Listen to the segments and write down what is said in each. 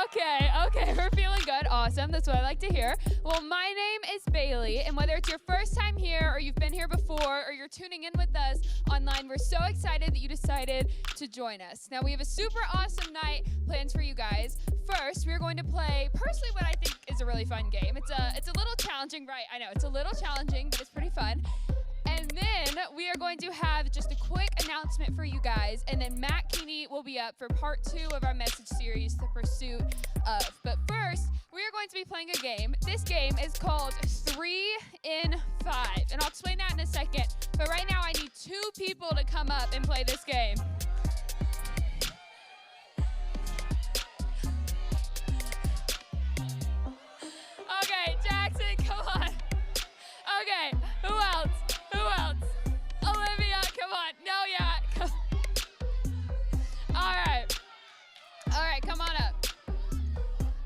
Okay, we're feeling good. Awesome. That's what I like to hear. Well, my name is Bailey, and whether it's your first time here or you've been here before or you're tuning in with us online, we're so excited that you decided to join us. Now, we have a super awesome night planned for you guys. First, we're going to play, personally, what I think is a really fun game. It's a little challenging, right? I know, it's a little challenging, but it's pretty fun. And then we are going to have just a quick announcement for you guys, and then Matt Keeney will be up for part 2 of our message series, The Pursuit of. But first, we are going to be playing a game. This game is called 3 in 5, and I'll explain that in a second. But right now, I need 2 people to come up and play this game. Okay, Jackson, come on. Okay, who else? Olivia, come on. No, yeah. All right, come on up.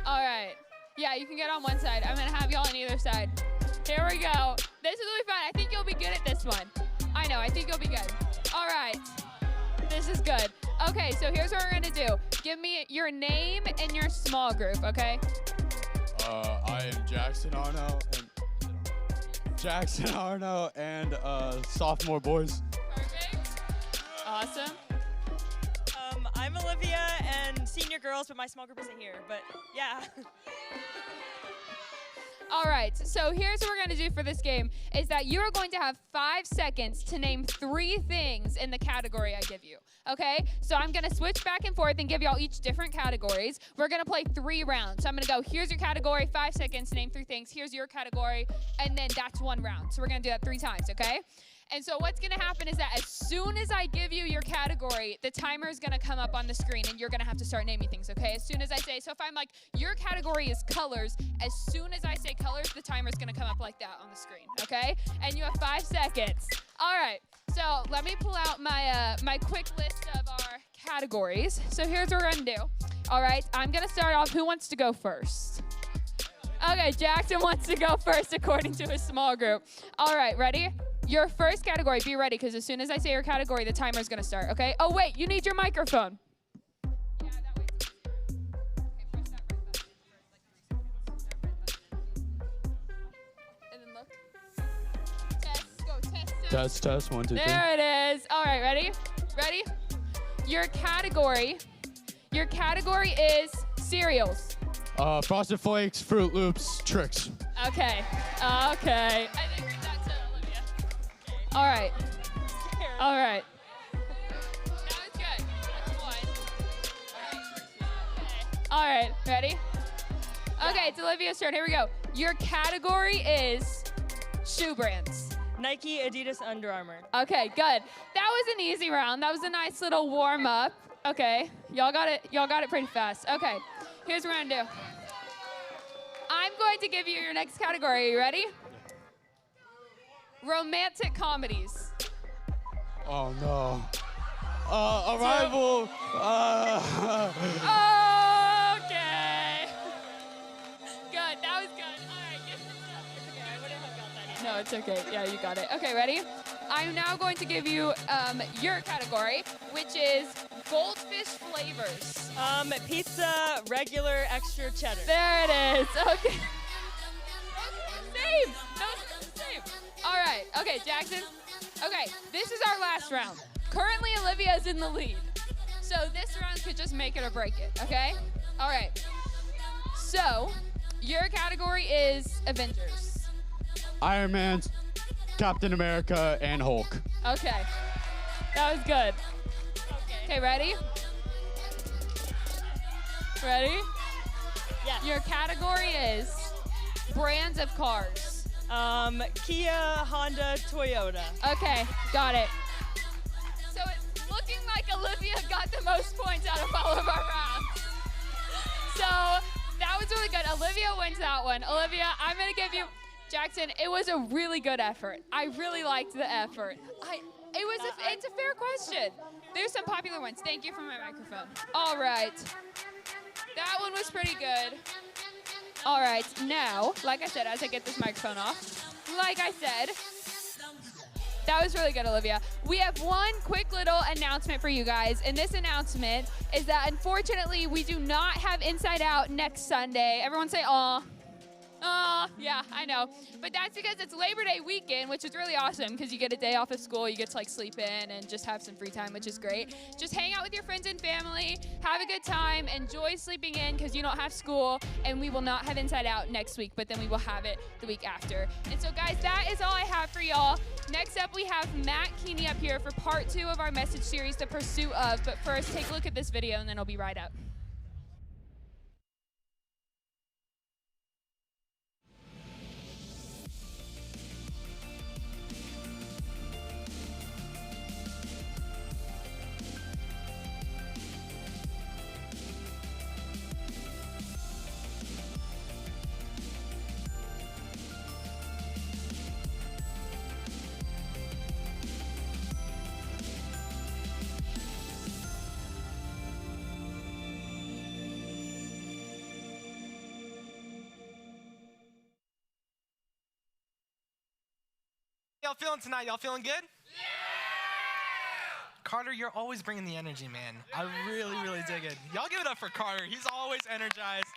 All right. Yeah, you can get on one side. I'm going to have y'all on either side. Here we go. This is really fun. I think you'll be good at this one. I know, I think you'll be good. All right. This is good. Okay, so here's what we're going to do. Give me your name and your small group, okay? I am Jackson Arno and sophomore boys. Perfect. Awesome. I'm Olivia and senior girls, but my small group isn't here. But yeah. All right, so here's what we're going to do for this game is that you are going to have 5 seconds to name 3 things in the category I give you, okay? So I'm going to switch back and forth and give y'all each different categories. We're going to play 3 rounds. So I'm going to go, here's your category, 5 seconds, name 3 things. Here's your category, and then that's 1 round. So we're going to do that 3 times, okay? And so what's going to happen is that as soon as I give you your category, the timer is going to come up on the screen, and you're going to have to start naming things, okay? As soon as I say, so if I'm like, your category is colors, as soon as I say colors, the timer is going to come up like that on the screen, okay? And you have 5 seconds. All right, so let me pull out my quick list of our categories. So here's what we're going to do. All right, I'm going to start off. Who wants to go first? Okay, Jackson wants to go first according to his small group. All right, ready? Your first category, be ready, because as soon as I say your category, the timer is going to start, okay? Oh, wait, you need your microphone. Yeah, that way it's easier. Okay, press that red button for like 3 seconds. That red button. And then look. Test, go, test. Test, 1, 2, 3. There it is. All right, ready? Ready? Your category is cereals. Frosted Flakes, Fruit Loops, Tricks. Okay. I think that's it, Olivia. All right. That was good. That's 1. All right, ready? Okay, it's Olivia's turn. Here we go. Your category is shoe brands. Nike, Adidas, Under Armour. Okay, good. That was an easy round. That was a nice little warm up. Okay, y'all got it pretty fast. Okay, here's what we're gonna do. I'm going to give you your next category. Are you ready? Romantic comedies. Oh, no. Arrival. Okay. Good. That was good. All right. Give them up. It's okay. I wouldn't have got that either. No, it's okay. Yeah, you got it. Okay, ready? I'm now going to give you your category, which is goldfish flavors. Pizza, regular, extra cheddar. There it is. Okay. Same. Those are the same. All right. Okay, Jackson. Okay, this is our last round. Currently, Olivia is in the lead. So this round could just make it or break it, okay? All right. So your category is Avengers. Iron Man, Captain America, and Hulk. Okay. That was good. Okay, ready? Ready? Yeah. Your category is brands of cars. Kia, Honda, Toyota. Okay, got it. So it's looking like Olivia got the most points out of all of our rounds. So that was really good. Olivia wins that one. Olivia, I'm going to give you, Jackson, it was a really good effort. I really liked the effort. It's a fair question. There's some popular ones. Thank you for my microphone. All right. That one was pretty good. All right, now, like I said, as I get this microphone off, like I said, That was really good, Olivia. We have one quick little announcement for you guys, and this announcement is that unfortunately we do not have Inside Out next Sunday. Everyone say, aw. Oh, yeah, I know. But that's because it's Labor Day weekend, which is really awesome because you get a day off of school, you get to like sleep in and just have some free time, which is great. Just hang out with your friends and family, have a good time, enjoy sleeping in because you don't have school, and we will not have Inside Out next week, but then we will have it the week after. And so guys, that is all I have for y'all. Next up, we have Matt Keeney up here for part 2 of our message series, The Pursuit Of. But first, take a look at this video and then I'll be right up. Y'all feeling tonight? Y'all feeling good? Yeah! Carter, you're always bringing the energy, man. I really dig it. Y'all give it up for Carter. He's always energized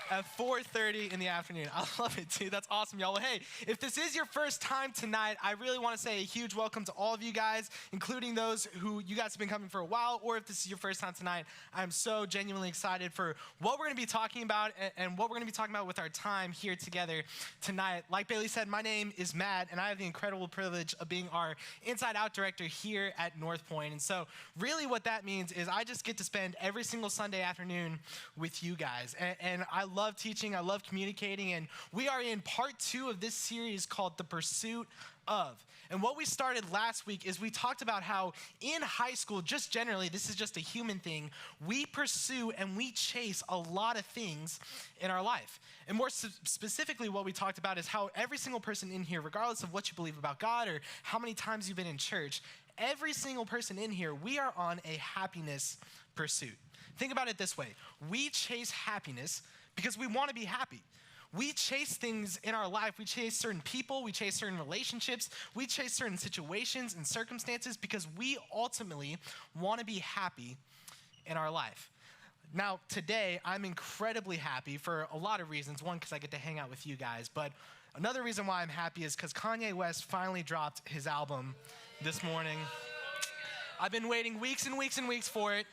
at 4:30 in the afternoon. I love it, too. That's awesome, y'all. Well, hey, if this is your first time tonight, I really want to say a huge welcome to all of you guys, including those who you guys have been coming for a while, or if this is your first time tonight, I'm so genuinely excited for what we're going to be talking about and what we're going to be talking about with our time here together tonight. Like Bailey said, my name is Matt, and I have the incredible privilege of being our Inside Out director here at North Point. And so really what that means is I just get to spend every single Sunday afternoon with you guys. And I love teaching, I love communicating, and we are in part 2 of this series called The Pursuit Of. And what we started last week is we talked about how in high school, just generally, this is just a human thing, we pursue and we chase a lot of things in our life. And more specifically, what we talked about is how every single person in here, regardless of what you believe about God or how many times you've been in church, every single person in here, we are on a happiness pursuit. Think about it this way. We chase happiness because we want to be happy. We chase things in our life. We chase certain people. We chase certain relationships. We chase certain situations and circumstances because we ultimately want to be happy in our life. Now, today, I'm incredibly happy for a lot of reasons. One, because I get to hang out with you guys. But another reason why I'm happy is because Kanye West finally dropped his album this morning. I've been waiting weeks and weeks and weeks for it.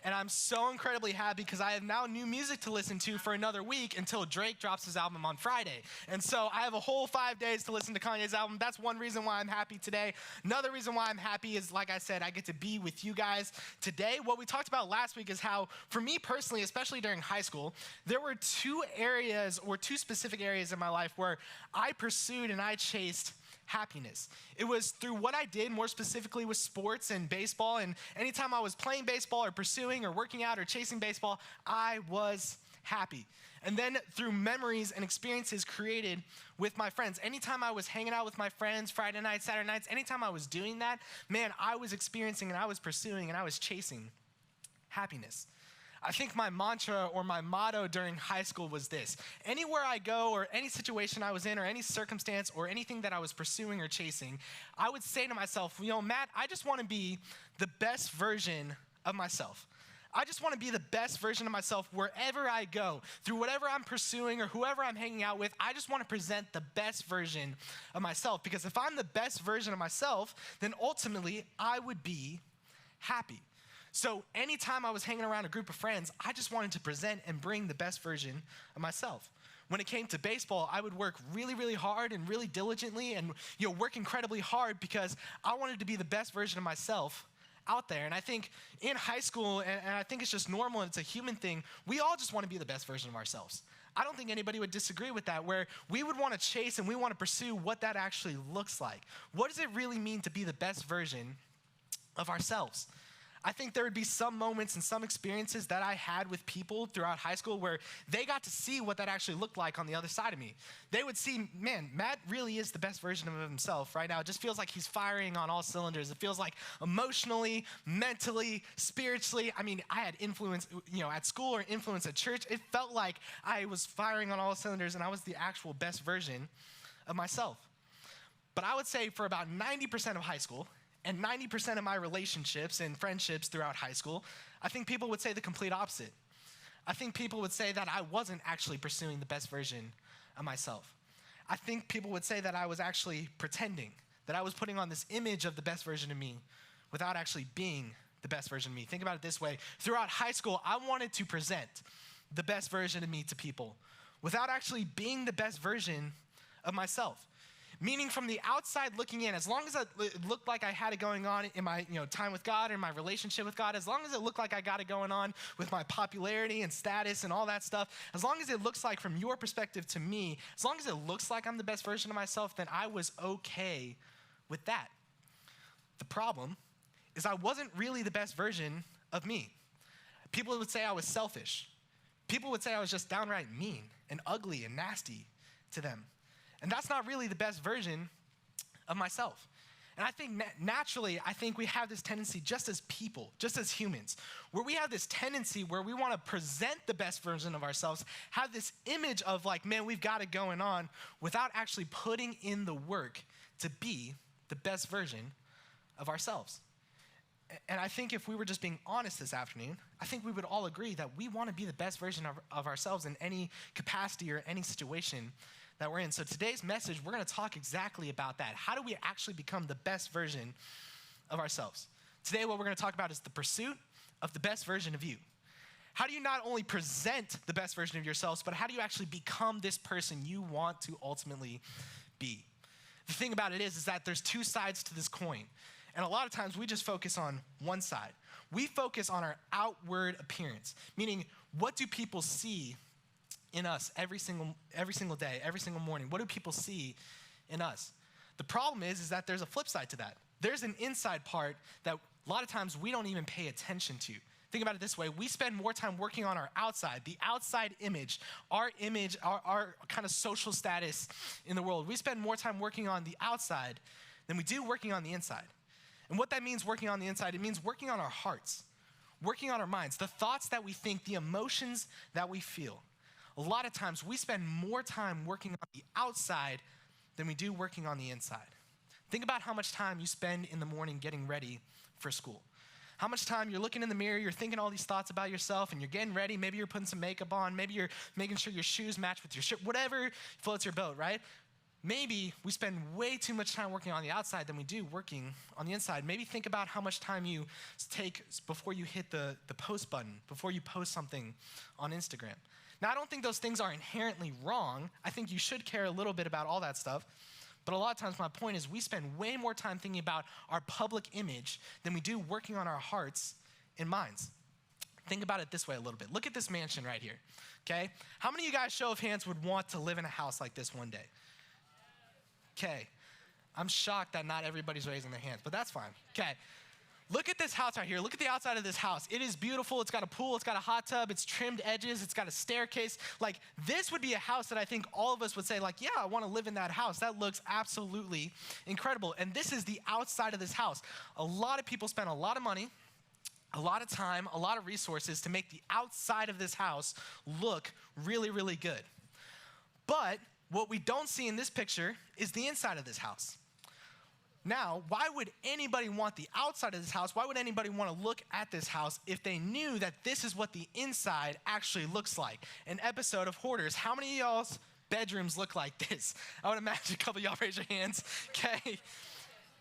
And I'm so incredibly happy because I have now new music to listen to for another week until Drake drops his album on Friday. And so I have a whole 5 days to listen to Kanye's album. That's one reason why I'm happy today. Another reason why I'm happy is, like I said, I get to be with you guys today. What we talked about last week is how, for me personally, especially during high school, there were 2 areas or 2 specific areas in my life where I pursued and I chased happiness. It was through what I did, more specifically with sports and baseball, and anytime I was playing baseball or pursuing or working out or chasing baseball, I was happy. And then through memories and experiences created with my friends. Anytime I was hanging out with my friends, Friday nights, Saturday nights, anytime I was doing that, man, I was experiencing and I was pursuing and I was chasing happiness. I think my mantra or my motto during high school was this: anywhere I go or any situation I was in or any circumstance or anything that I was pursuing or chasing, I would say to myself, Matt, I just want to be the best version of myself. I just want to be the best version of myself wherever I go. Through whatever I'm pursuing or whoever I'm hanging out with, I just want to present the best version of myself. Because if I'm the best version of myself, then ultimately I would be happy. So anytime I was hanging around a group of friends, I just wanted to present and bring the best version of myself. When it came to baseball, I would work really hard and really diligently and work incredibly hard because I wanted to be the best version of myself out there. And I think in high school, and I think it's just normal and it's a human thing, we all just want to be the best version of ourselves. I don't think anybody would disagree with that, where we would want to chase and we want to pursue what that actually looks like. What does it really mean to be the best version of ourselves? I think there would be some moments and some experiences that I had with people throughout high school where they got to see what that actually looked like on the other side of me. They would see, man, Matt really is the best version of himself right now. It just feels like he's firing on all cylinders. It feels like emotionally, mentally, spiritually. I mean, I had influence, at school or influence at church. It felt like I was firing on all cylinders and I was the actual best version of myself. But I would say for about 90% of high school and 90% of my relationships and friendships throughout high school, I think people would say the complete opposite. I think people would say that I wasn't actually pursuing the best version of myself. I think people would say that I was actually pretending, that I was putting on this image of the best version of me without actually being the best version of me. Think about it this way. Throughout high school, I wanted to present the best version of me to people without actually being the best version of myself. Meaning from the outside looking in, as long as it looked like I had it going on in my time with God or my relationship with God, as long as it looked like I got it going on with my popularity and status and all that stuff, as long as it looks like from your perspective to me, as long as it looks like I'm the best version of myself, then I was okay with that. The problem is I wasn't really the best version of me. People would say I was selfish. People would say I was just downright mean and ugly and nasty to them. And that's not really the best version of myself. And I think naturally, I think we have this tendency just as people, just as humans, where we have this tendency where we want to present the best version of ourselves, have this image of like, man, we've got it going on without actually putting in the work to be the best version of ourselves. And I think if we were just being honest this afternoon, I think we would all agree that we want to be the best version of ourselves in any capacity or any situation that we're in. So today's message, we're going to talk exactly about that. How do we actually become the best version of ourselves? Today, what we're going to talk about is the pursuit of the best version of you. How do you not only present the best version of yourselves, but how do you actually become this person you want to ultimately be? The thing about it is that there's two sides to this coin. And a lot of times we just focus on one side. We focus on our outward appearance, meaning what do people see in us every single day, every single morning? What do people see in us? The problem is that there's a flip side to that. There's an inside part that a lot of times we don't even pay attention to. Think about it this way. We spend more time working on our outside, the outside image, our kind of social status in the world. We spend more time working on the outside than we do working on the inside. And what that means working on the inside, it means working on our hearts, working on our minds, the thoughts that we think, the emotions that we feel. A lot of times we spend more time working on the outside than we do working on the inside. Think about how much time you spend in the morning getting ready for school. How much time you're looking in the mirror, you're thinking all these thoughts about yourself, and you're getting ready. Maybe you're putting some makeup on. Maybe you're making sure your shoes match with your shirt. Whatever floats your boat, right? Maybe we spend way too much time working on the outside than we do working on the inside. Maybe think about how much time you take before you hit the post button, before you post something on Instagram. Now, I don't think those things are inherently wrong. I think you should care a little bit about all that stuff. But a lot of times my point is we spend way more time thinking about our public image than we do working on our hearts and minds. Think about it this way a little bit. Look at this mansion right here, okay? How many of you guys, show of hands, would want to live in a house like this one day? Okay, I'm shocked that not everybody's raising their hands, but that's fine. Okay, look at this house right here. Look at the outside of this house. It is beautiful. It's got a pool. It's got a hot tub. It's trimmed edges. It's got a staircase. Like, this would be a house that I think all of us would say, like, yeah, I want to live in that house. That looks absolutely incredible. And this is the outside of this house. A lot of people spend a lot of money, a lot of time, a lot of resources to make the outside of this house look really, really good. But what we don't see in this picture is the inside of this house. Now, why would anybody want the outside of this house? Why would anybody want to look at this house if they knew that this is what the inside actually looks like? An episode of Hoarders. How many of y'all's bedrooms look like this? I would imagine a couple of y'all raise your hands, okay?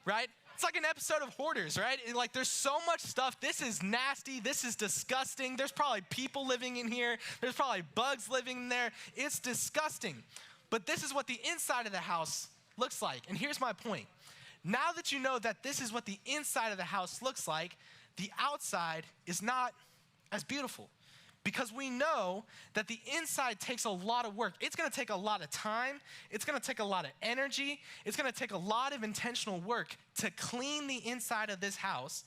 Right? It's like an episode of Hoarders, right? Like, there's so much stuff. This is nasty. This is disgusting. There's probably people living in here. There's probably bugs living in there. It's disgusting. But this is what the inside of the house looks like. And here's my point. Now that you know that this is what the inside of the house looks like, the outside is not as beautiful. Because we know that the inside takes a lot of work. It's going to take a lot of time. It's going to take a lot of energy. It's going to take a lot of intentional work to clean the inside of this house.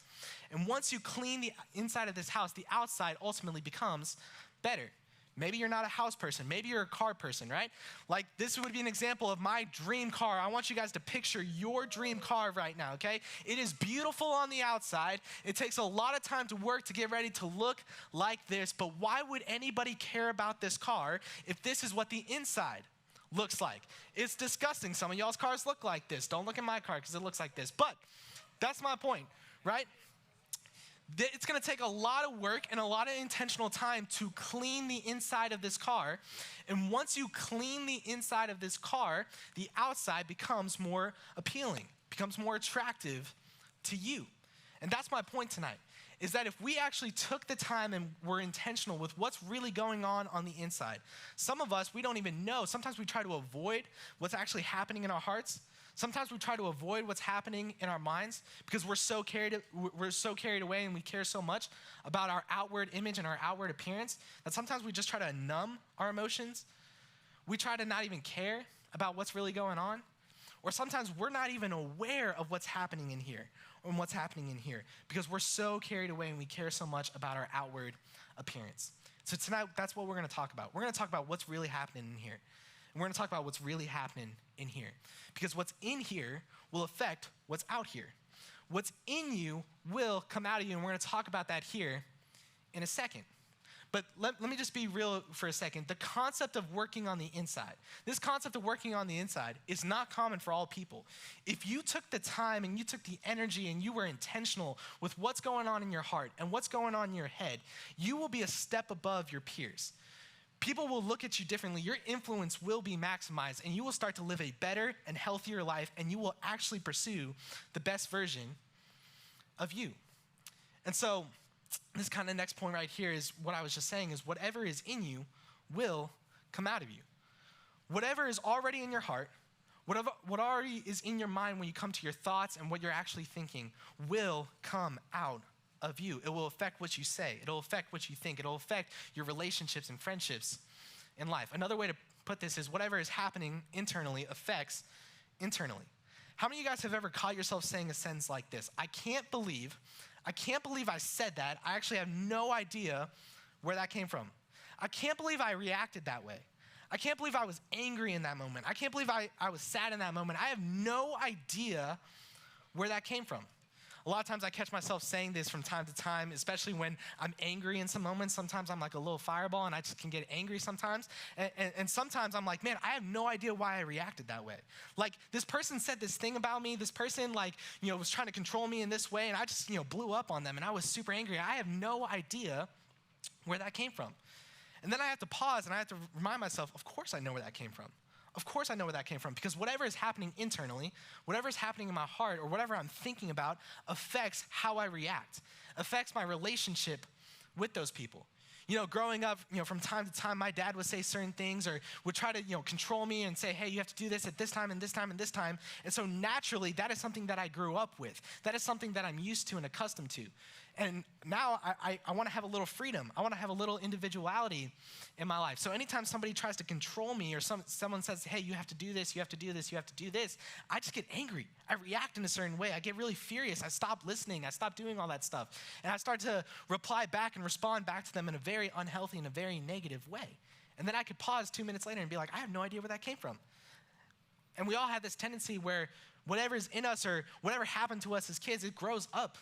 And once you clean the inside of this house, the outside ultimately becomes better. Maybe you're not a house person. Maybe you're a car person, right? Like, this would be an example of my dream car. I want you guys to picture your dream car right now, okay? It is beautiful on the outside. It takes a lot of time to work to get ready to look like this. But why would anybody care about this car if this is what the inside looks like. It's disgusting. Some of y'all's cars look like this. Don't look at my car because it looks like this. But that's my point, right? It's going to take a lot of work and a lot of intentional time to clean the inside of this car. And once you clean the inside of this car, the outside becomes more appealing, becomes more attractive to you. And that's my point tonight, is that if we actually took the time and were intentional with what's really going on the inside, some of us, we don't even know. Sometimes we try to avoid what's actually happening in our hearts. Sometimes we try to avoid what's happening in our minds because we're so carried away and we care so much about our outward image and our outward appearance that sometimes we just try to numb our emotions. We try to not even care about what's really going on. Or sometimes we're not even aware of what's happening in here because we're so carried away and we care so much about our outward appearance. So tonight, that's what we're going to talk about. We're going to talk about what's really happening in here. And we're going to talk about what's really happening in here. Because what's in here will affect what's out here. What's in you will come out of you, and we're going to talk about that here in a second. But let me just be real for a second. The concept of working on the inside, this concept of working on the inside is not common for all people. If you took the time and you took the energy and you were intentional with what's going on in your heart and what's going on in your head, you will be a step above your peers. People will look at you differently. Your influence will be maximized, and you will start to live a better and healthier life, and you will actually pursue the best version of you. And so this kind of next point right here is what I was just saying is whatever is in you will come out of you. Whatever is already in your heart, what already is in your mind when you come to your thoughts and what you're actually thinking will come out of you. It will affect what you say. It'll affect what you think. It'll affect your relationships and friendships in life. Another way to put this is whatever is happening internally affects internally. How many of you guys have ever caught yourself saying a sentence like this? I can't believe I said that. I actually have no idea where that came from. I can't believe I reacted that way. I can't believe I was angry in that moment. I can't believe I was sad in that moment. I have no idea where that came from. A lot of times I catch myself saying this from time to time, especially when I'm angry in some moments. Sometimes I'm like a little fireball and I just can get angry sometimes. And sometimes I'm like, man, I have no idea why I reacted that way. Like this person said this thing about me. This person was trying to control me in this way and I just, blew up on them and I was super angry. I have no idea where that came from. And then I have to pause and I have to remind myself, of course I know where that came from. Of course I know where that came from because whatever is happening internally, whatever is happening in my heart or whatever I'm thinking about affects how I react, affects my relationship with those people. Growing up, from time to time, my dad would say certain things or would try to, control me and say, hey, you have to do this at this time and this time and this time. And so naturally, that is something that I grew up with. That is something that I'm used to and accustomed to. And now I want to have a little freedom. I want to have a little individuality in my life. So anytime somebody tries to control me or someone says, hey, you have to do this, you have to do this, you have to do this, I just get angry. I react in a certain way. I get really furious. I stop listening. I stop doing all that stuff. And I start to reply back and respond back to them in a very unhealthy and a very negative way. And then I could pause 2 minutes later and be like, I have no idea where that came from. And we all have this tendency where whatever's in us or whatever happened to us as kids, it grows up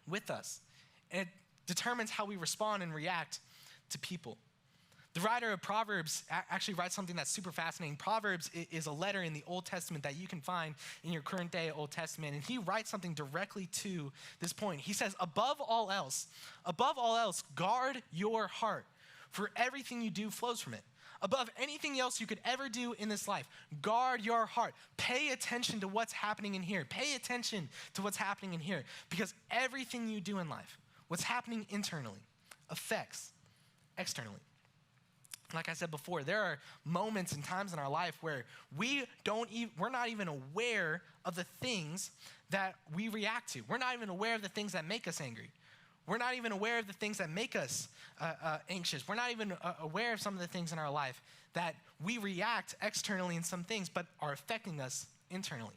with us. And it determines how we respond and react to people. The writer of Proverbs actually writes something that's super fascinating. Proverbs is a letter in the Old Testament that you can find in your current day Old Testament. And he writes something directly to this point. He says, above all else, guard your heart, for everything you do flows from it. Above anything else you could ever do in this life, guard your heart. Pay attention to what's happening in here. Pay attention to what's happening in here. Because everything you do in life, what's happening internally, affects externally. Like I said before, there are moments and times in our life where we're not even aware of the things that we react to. We're not even aware of the things that make us angry. We're not even aware of the things that make us anxious. We're not even aware of some of the things in our life that we react externally in some things, but are affecting us internally.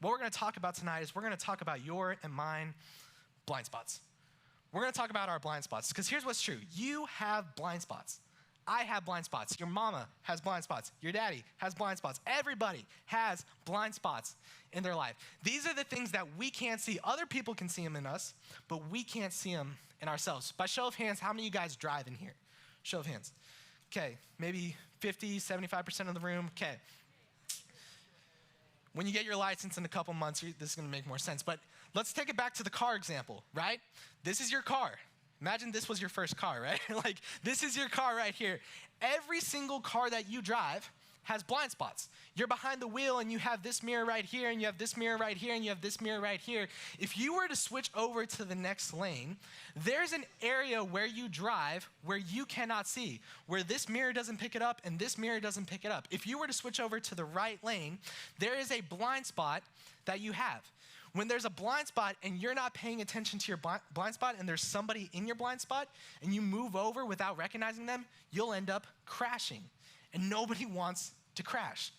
What we're going to talk about tonight is we're going to talk about your and mine blind spots. We're going to talk about our blind spots because here's what's true. You have blind spots. I have blind spots. Your mama has blind spots. Your daddy has blind spots. Everybody has blind spots in their life. These are the things that we can't see. Other people can see them in us, but we can't see them in ourselves. By show of hands, how many of you guys drive in here? Show of hands. Okay, maybe 50, 75% of the room? Okay. When you get your license in a couple months, this is going to make more sense. But let's take it back to the car example, right? This is your car. Imagine this was your first car, right? Like, this is your car right here. Every single car that you drive has blind spots. You're behind the wheel and you have this mirror right here, and you have this mirror right here, and you have this mirror right here. If you were to switch over to the next lane, there's an area where you drive where you cannot see, where this mirror doesn't pick it up and this mirror doesn't pick it up. If you were to switch over to the right lane, there is a blind spot that you have. When there's a blind spot and you're not paying attention to your blind spot and there's somebody in your blind spot and you move over without recognizing them, you'll end up crashing. And nobody wants to crash.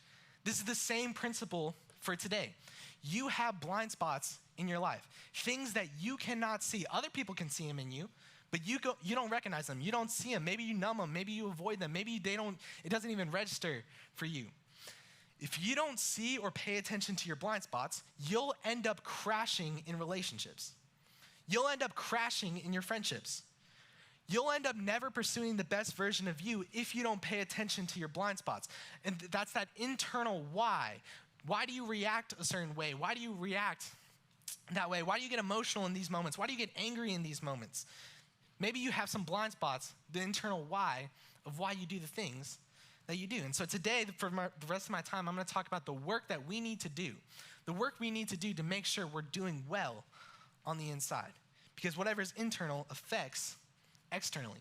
This is the same principle for today. You have blind spots in your life, things that you cannot see. Other people can see them in you, but you don't recognize them. You don't see them. Maybe you numb them. Maybe you avoid them. Maybe it doesn't even register for you. If you don't see or pay attention to your blind spots, you'll end up crashing in relationships. You'll end up crashing in your friendships. You'll end up never pursuing the best version of you if you don't pay attention to your blind spots. And that's that internal why. Why do you react a certain way? Why do you react that way? Why do you get emotional in these moments? Why do you get angry in these moments? Maybe you have some blind spots, the internal why of why you do the things that you do. And so today, for the rest of my time, I'm going to talk about the work that we need to do. The work we need to do to make sure we're doing well on the inside. Because whatever is internal affects externally.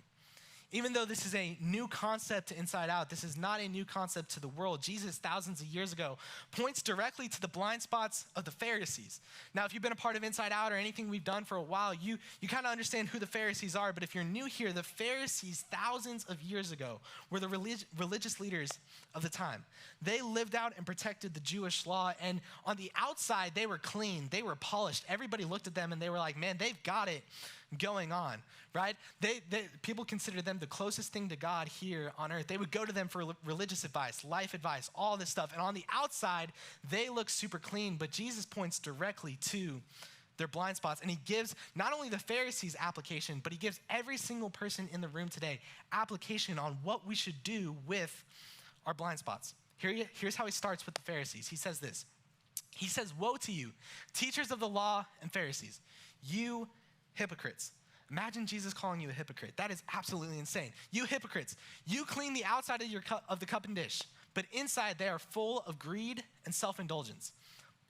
Even though this is a new concept to Inside Out, this is not a new concept to the world. Jesus, thousands of years ago, points directly to the blind spots of the Pharisees. Now, if you've been a part of Inside Out or anything we've done for a while, you kind of understand who the Pharisees are. But if you're new here, the Pharisees, thousands of years ago, were the religious leaders of the time. They lived out and protected the Jewish law. And on the outside, they were clean. They were polished. Everybody looked at them and they were like, man, they've got it going on, right? People consider them the closest thing to God here on earth. They would go to them for religious advice, life advice, all this stuff. And on the outside, they look super clean, but Jesus points directly to their blind spots. And he gives not only the Pharisees application, but he gives every single person in the room today application on what we should do with our blind spots. Here's how he starts with the Pharisees. He says this. He says, "Woe to you, teachers of the law and Pharisees, you hypocrites." Imagine Jesus calling you a hypocrite. That is absolutely insane. You hypocrites, you clean the outside of the cup and dish, but inside they are full of greed and self-indulgence.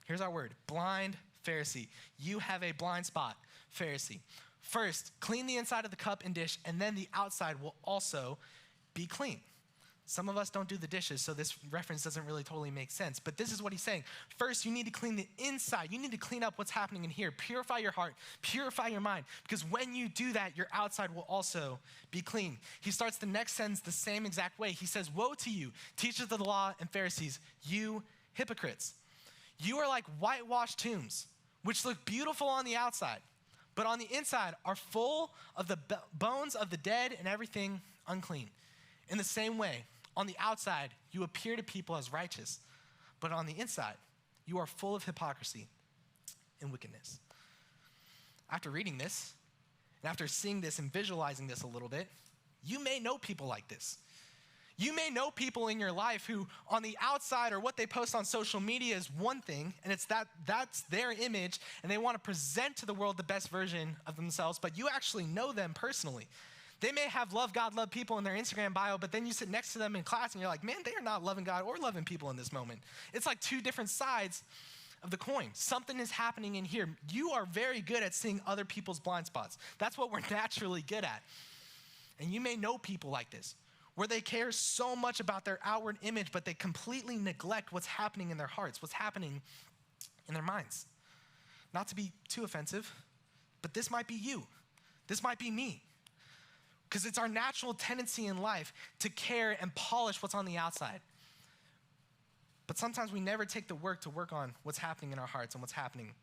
Here's our word, blind Pharisee. You have a blind spot, Pharisee. First, clean the inside of the cup and dish, and then the outside will also be clean. Some of us don't do the dishes, so this reference doesn't really totally make sense. But this is what he's saying. First, you need to clean the inside. You need to clean up what's happening in here. Purify your heart. Purify your mind. Because when you do that, your outside will also be clean. He starts the next sentence the same exact way. He says, "Woe to you, teachers of the law and Pharisees, you hypocrites. You are like whitewashed tombs, which look beautiful on the outside, but on the inside are full of the bones of the dead and everything unclean. In the same way, on the outside, you appear to people as righteous, but on the inside, you are full of hypocrisy and wickedness." After reading this, and after seeing this and visualizing this a little bit, you may know people like this. You may know people in your life who on the outside or what they post on social media is one thing, and that's their image, and they want to present to the world the best version of themselves, but you actually know them personally. They may have love God, love people in their Instagram bio, but then you sit next to them in class and you're like, man, they are not loving God or loving people in this moment. It's like two different sides of the coin. Something is happening in here. You are very good at seeing other people's blind spots. That's what we're naturally good at. And you may know people like this, where they care so much about their outward image, but they completely neglect what's happening in their hearts, what's happening in their minds. Not to be too offensive, but this might be you. This might be me. Because it's our natural tendency in life to care and polish what's on the outside. But sometimes we never take the work to work on what's happening in our hearts and what's happening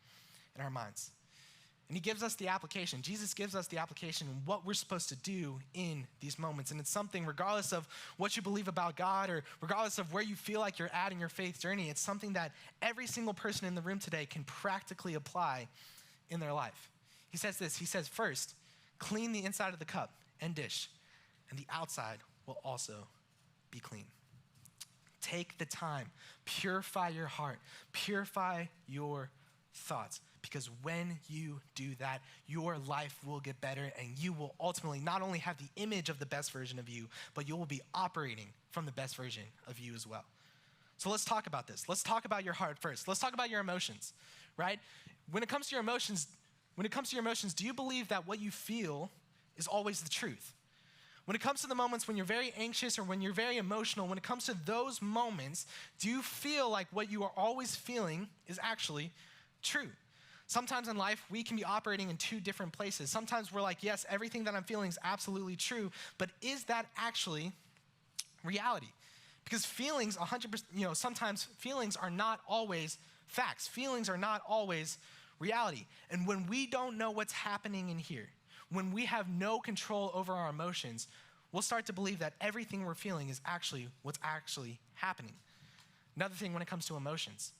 in our minds. And he gives us the application. Jesus gives us the application and what we're supposed to do in these moments. And it's something, regardless of what you believe about God or regardless of where you feel like you're at in your faith journey, it's something that every single person in the room today can practically apply in their life. He says this, he says, first, clean the inside of the cup and dish, and the outside will also be clean. Take the time. Purify your heart. Purify your thoughts. Because when you do that, your life will get better and you will ultimately not only have the image of the best version of you, but you will be operating from the best version of you as well. So let's talk about this. Let's talk about your heart first. Let's talk about your emotions, right? When it comes to your emotions, do you believe that what you feel is always the truth? When it comes to the moments when you're very anxious or when you're very emotional, when it comes to those moments, do you feel like what you are always feeling is actually true? Sometimes in life, we can be operating in two different places. Sometimes we're like, yes, everything that I'm feeling is absolutely true, but is that actually reality? Because feelings, 100%, sometimes feelings are not always facts. Feelings are not always reality. And when we don't know what's happening in here, when we have no control over our emotions, we'll start to believe that everything we're feeling is actually what's actually happening. Another thing when it comes to emotions.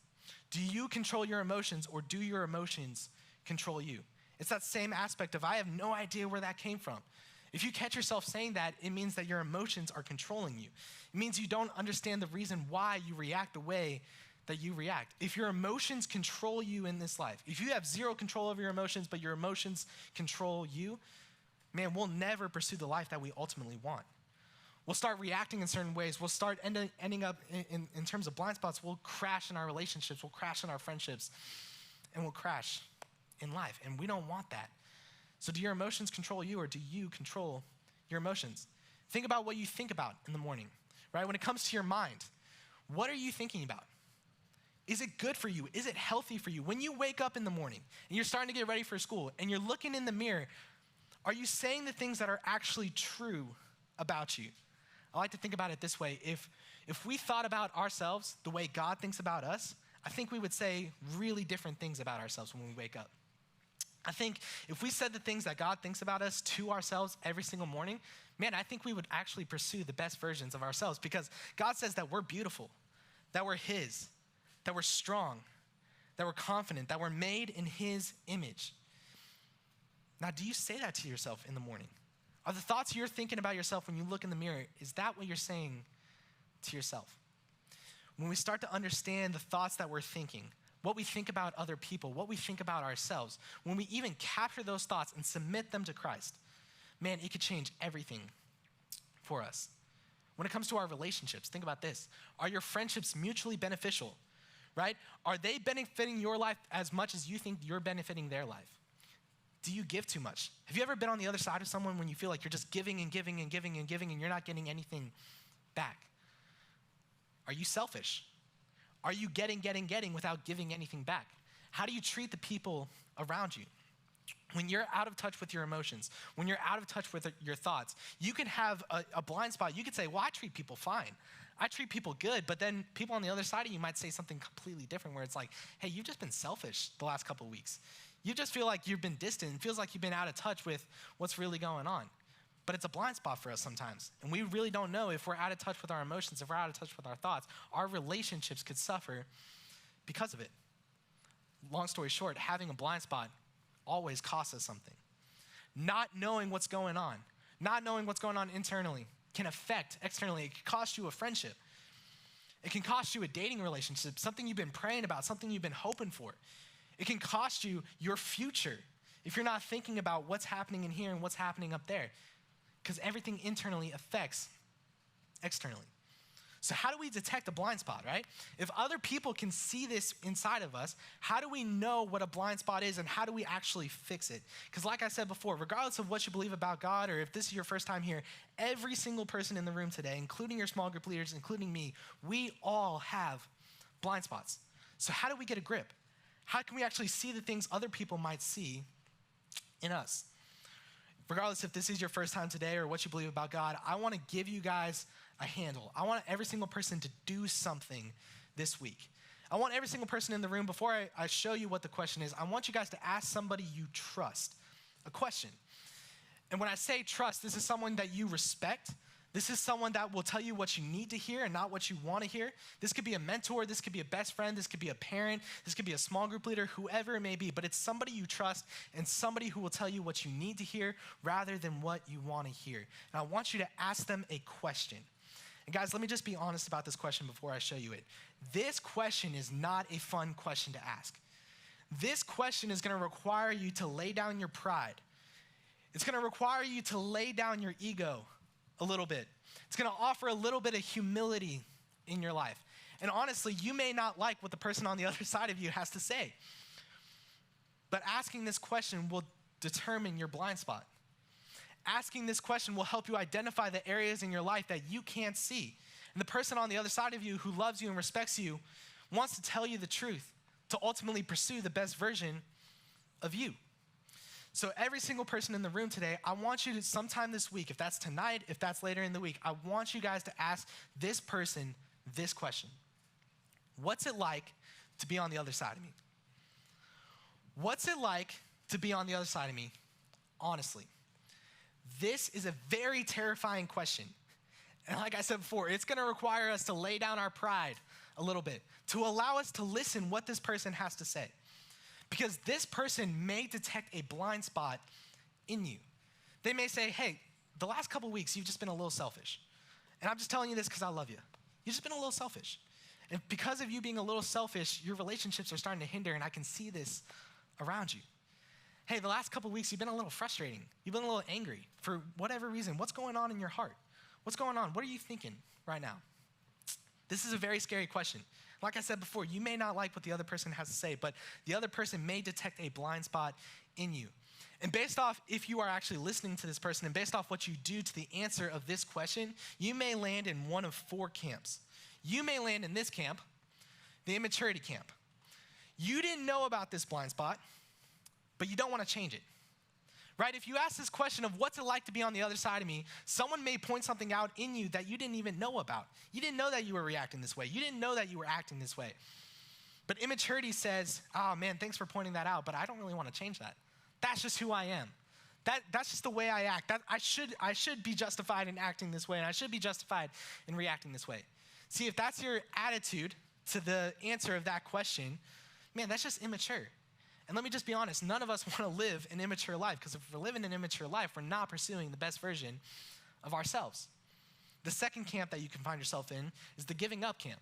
Do you control your emotions or do your emotions control you? It's that same aspect of I have no idea where that came from. If you catch yourself saying that, it means that your emotions are controlling you. It means you don't understand the reason why you react the way that you react. If your emotions control you in this life, if you have zero control over your emotions, but your emotions control you, man, we'll never pursue the life that we ultimately want. We'll start reacting in certain ways. We'll start ending up in terms of blind spots. We'll crash in our relationships. We'll crash in our friendships. And we'll crash in life. And we don't want that. So do your emotions control you or do you control your emotions? Think about what you think about in the morning, right? When it comes to your mind, what are you thinking about? Is it good for you? Is it healthy for you? When you wake up in the morning and you're starting to get ready for school and you're looking in the mirror, are you saying the things that are actually true about you? I like to think about it this way. If we thought about ourselves the way God thinks about us, I think we would say really different things about ourselves when we wake up. I think if we said the things that God thinks about us to ourselves every single morning, man, I think we would actually pursue the best versions of ourselves because God says that we're beautiful, that we're His, that we're strong, that we're confident, that we're made in His image. Now, do you say that to yourself in the morning? Are the thoughts you're thinking about yourself when you look in the mirror, is that what you're saying to yourself? When we start to understand the thoughts that we're thinking, what we think about other people, what we think about ourselves, when we even capture those thoughts and submit them to Christ, man, it could change everything for us. When it comes to our relationships, think about this. Are your friendships mutually beneficial, right? Are they benefiting your life as much as you think you're benefiting their life? Do you give too much? Have you ever been on the other side of someone when you feel like you're just giving and giving and giving and giving and you're not getting anything back? Are you selfish? Are you getting without giving anything back? How do you treat the people around you? When you're out of touch with your emotions, when you're out of touch with your thoughts, you can have a blind spot. You could say, well, I treat people fine. I treat people good, but then people on the other side of you might say something completely different where it's like, hey, you've just been selfish the last couple of weeks. You just feel like you've been distant. It feels like you've been out of touch with what's really going on. But it's a blind spot for us sometimes. And we really don't know if we're out of touch with our emotions, if we're out of touch with our thoughts. Our relationships could suffer because of it. Long story short, having a blind spot always costs us something. Not knowing what's going on internally can affect externally. It can cost you a friendship. It can cost you a dating relationship, something you've been praying about, something you've been hoping for. It can cost you your future if you're not thinking about what's happening in here and what's happening up there, because everything internally affects externally. So how do we detect a blind spot, right? If other people can see this inside of us, how do we know what a blind spot is and how do we actually fix it? Because like I said before, regardless of what you believe about God or if this is your first time here, every single person in the room today, including your small group leaders, including me, we all have blind spots. So how do we get a grip? How can we actually see the things other people might see in us? Regardless if this is your first time today or what you believe about God, I want to give you guys a handle. I want every single person to do something this week. I want every single person in the room, before I show you what the question is, I want you guys to ask somebody you trust a question. And when I say trust, this is someone that you respect. This is someone that will tell you what you need to hear and not what you want to hear. This could be a mentor. This could be a best friend. This could be a parent. This could be a small group leader, whoever it may be. But it's somebody you trust and somebody who will tell you what you need to hear rather than what you want to hear. And I want you to ask them a question. And guys, let me just be honest about this question before I show you it. This question is not a fun question to ask. This question is going to require you to lay down your pride. It's going to require you to lay down your ego a little bit. It's going to offer a little bit of humility in your life. And honestly, you may not like what the person on the other side of you has to say. But asking this question will determine your blind spot. Asking this question will help you identify the areas in your life that you can't see. And the person on the other side of you who loves you and respects you wants to tell you the truth to ultimately pursue the best version of you. So every single person in the room today, I want you to sometime this week, if that's tonight, if that's later in the week, I want you guys to ask this person this question. What's it like to be on the other side of me? What's it like to be on the other side of me? Honestly, this is a very terrifying question. And like I said before, it's going to require us to lay down our pride a little bit, to allow us to listen what this person has to say. Because this person may detect a blind spot in you. They may say, hey, the last couple weeks, you've just been a little selfish. And I'm just telling you this because I love you. You've just been a little selfish. And because of you being a little selfish, your relationships are starting to hinder, and I can see this around you. Hey, the last couple weeks, you've been a little frustrating. You've been a little angry for whatever reason. What's going on in your heart? What's going on? What are you thinking right now? This is a very scary question. Like I said before, you may not like what the other person has to say, but the other person may detect a blind spot in you. And based off if you are actually listening to this person and based off what you do to the answer of this question, you may land in one of four camps. You may land in this camp, the immaturity camp. You didn't know about this blind spot, but you don't want to change it. Right? If you ask this question of what's it like to be on the other side of me, someone may point something out in you that you didn't even know about. You didn't know that you were reacting this way. You didn't know that you were acting this way. But immaturity says, oh man, thanks for pointing that out, but I don't really want to change that. That's just who I am. That's just the way I act. I should be justified in acting this way, and I should be justified in reacting this way. See, if that's your attitude to the answer of that question, man, that's just immature. And let me just be honest, none of us want to live an immature life, because if we're living an immature life, we're not pursuing the best version of ourselves. The second camp that you can find yourself in is the giving up camp.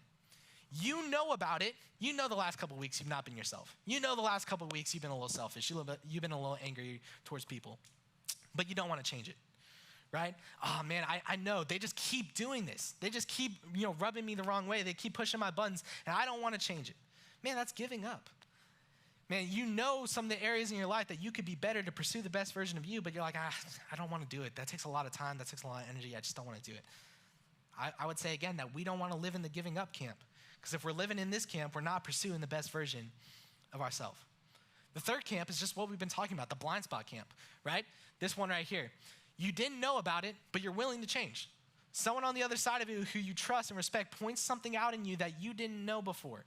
You know about it. You know the last couple of weeks you've not been yourself. You know the last couple of weeks you've been a little selfish. You've been a little angry towards people, but you don't want to change it, right? Oh man, I know. They just keep doing this. They just keep rubbing me the wrong way. They keep pushing my buttons, and I don't want to change it. Man, that's giving up. Man, you know some of the areas in your life that you could be better to pursue the best version of you, but you're like, I don't want to do it. That takes a lot of time. That takes a lot of energy. I just don't want to do it. I would say again that we don't want to live in the giving up camp, because if we're living in this camp, we're not pursuing the best version of ourselves. The third camp is just what we've been talking about, the blind spot camp, right? This one right here. You didn't know about it, but you're willing to change. Someone on the other side of you who you trust and respect points something out in you that you didn't know before.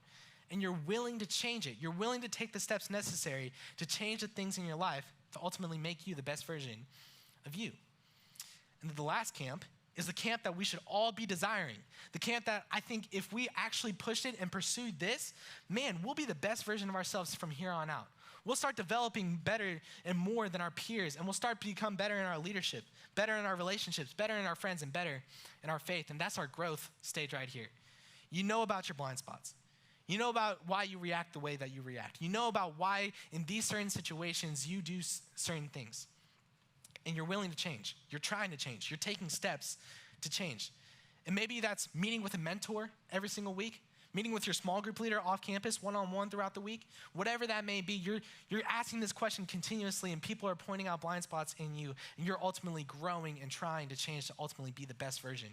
And you're willing to change it. You're willing to take the steps necessary to change the things in your life to ultimately make you the best version of you. And the last camp is the camp that we should all be desiring. The camp that I think if we actually pushed it and pursued this, man, we'll be the best version of ourselves from here on out. We'll start developing better and more than our peers, and we'll start to become better in our leadership, better in our relationships, better in our friends, and better in our faith. And that's our growth stage right here. You know about your blind spots. You know about why you react the way that you react. You know about why in these certain situations you do certain things. And you're willing to change. You're trying to change. You're taking steps to change. And maybe that's meeting with a mentor every single week, meeting with your small group leader off campus one-on-one throughout the week. Whatever that may be, you're asking this question continuously, and people are pointing out blind spots in you, and you're ultimately growing and trying to change to ultimately be the best version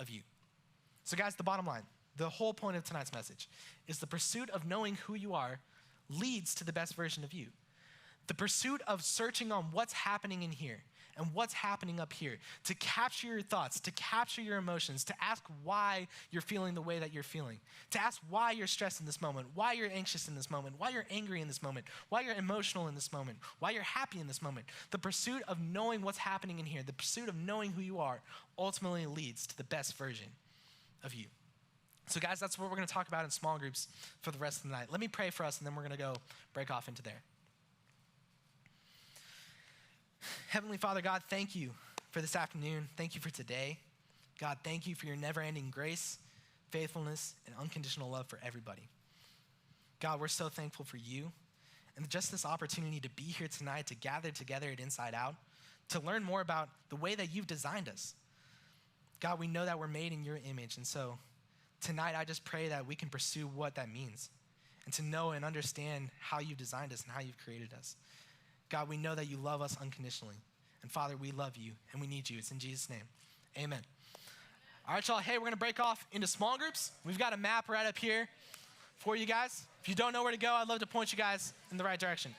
of you. So guys, the bottom line, the whole point of tonight's message is the pursuit of knowing who you are leads to the best version of you. The pursuit of searching on what's happening in here and what's happening up here, to capture your thoughts, to capture your emotions, to ask why you're feeling the way that you're feeling, to ask why you're stressed in this moment, why you're anxious in this moment, why you're angry in this moment, why you're emotional in this moment, why you're happy in this moment. The pursuit of knowing what's happening in here, the pursuit of knowing who you are ultimately leads to the best version of you. So guys, that's what we're going to talk about in small groups for the rest of the night. Let me pray for us, and then we're going to go break off into there. Heavenly Father God, thank you for this afternoon. Thank you for today. God, thank you for your never-ending grace, faithfulness, and unconditional love for everybody. God, we're so thankful for you and just this opportunity to be here tonight, to gather together at InsideOut, to learn more about the way that you've designed us. God, we know that we're made in your image, and so tonight I just pray that we can pursue what that means and to know and understand how you've designed us and how you've created us. God, we know that you love us unconditionally. And Father, we love you and we need you. It's in Jesus' name. Amen. All right, y'all. Hey, we're going to break off into small groups. We've got a map right up here for you guys. If you don't know where to go, I'd love to point you guys in the right direction.